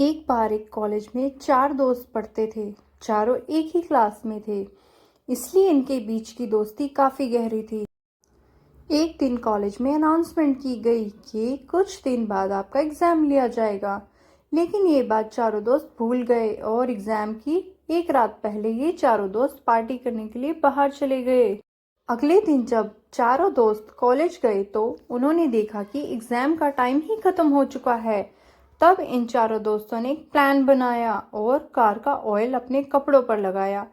एक बार एक कॉलेज में चार दोस्त पढ़ते थे। चारों एक ही क्लास में थे, इसलिए इनके बीच की दोस्ती काफी गहरी थी। एक दिन कॉलेज में अनाउंसमेंट की गई कि कुछ दिन बाद आपका एग्जाम लिया जाएगा। लेकिन ये बात चारों दोस्त भूल गए और एग्जाम की एक रात पहले ये चारों दोस्त पार्टी करने के लिए बाहर चले गए। अगले दिन जब चारों दोस्त कॉलेज गए तो उन्होंने देखा कि एग्जाम का टाइम ही खत्म हो चुका है। तब इन चारों दोस्तों ने एक प्लान बनाया और कार का ऑयल अपने कपड़ों पर लगाया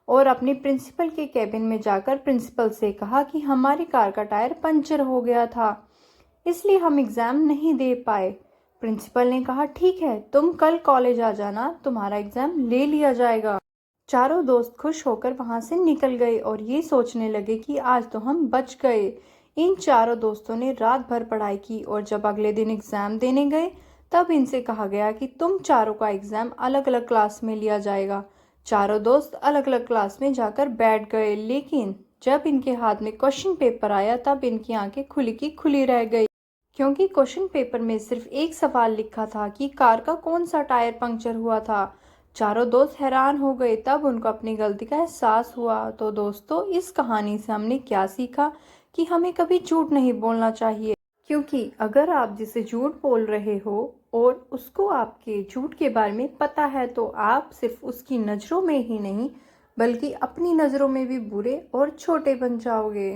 और अपने प्रिंसिपल के केबिन में जाकर प्रिंसिपल से कहा कि हमारी कार का टायर पंचर हो गया था, इसलिए हम एग्जाम नहीं दे पाए। प्रिंसिपल ने कहा ठीक है, तुम कल कॉलेज आ जाना, तुम्हारा एग्जाम ले लिया जाएगा। चारों दोस्त खुश होकर वहां से निकल गए और ये सोचने लगे कि आज तो हम बच गए। इन चारों दोस्तों ने रात भर पढ़ाई की और जब अगले दिन एग्जाम देने गए तब इनसे कहा गया कि तुम चारों का एग्जाम अलग अलग क्लास में लिया जाएगा। चारों दोस्त अलग अलग क्लास में जाकर बैठ गए, लेकिन जब इनके हाथ में क्वेश्चन पेपर आया तब इनकी आंखें खुली की खुली रह गई, क्योंकि क्वेश्चन पेपर में सिर्फ एक सवाल लिखा था कि कार का कौन सा टायर पंक्चर हुआ था। चारों दोस्त हैरान हो गए, तब उनको अपनी गलती का एहसास हुआ। तो दोस्तों, इस कहानी से हमने क्या सीखा कि हमें कभी झूठ नहीं बोलना चाहिए, क्योंकि अगर आप जिसे झूठ बोल रहे हो और उसको आपके झूठ के बारे में पता है तो आप सिर्फ उसकी नज़रों में ही नहीं बल्कि अपनी नज़रों में भी बुरे और छोटे बन जाओगे।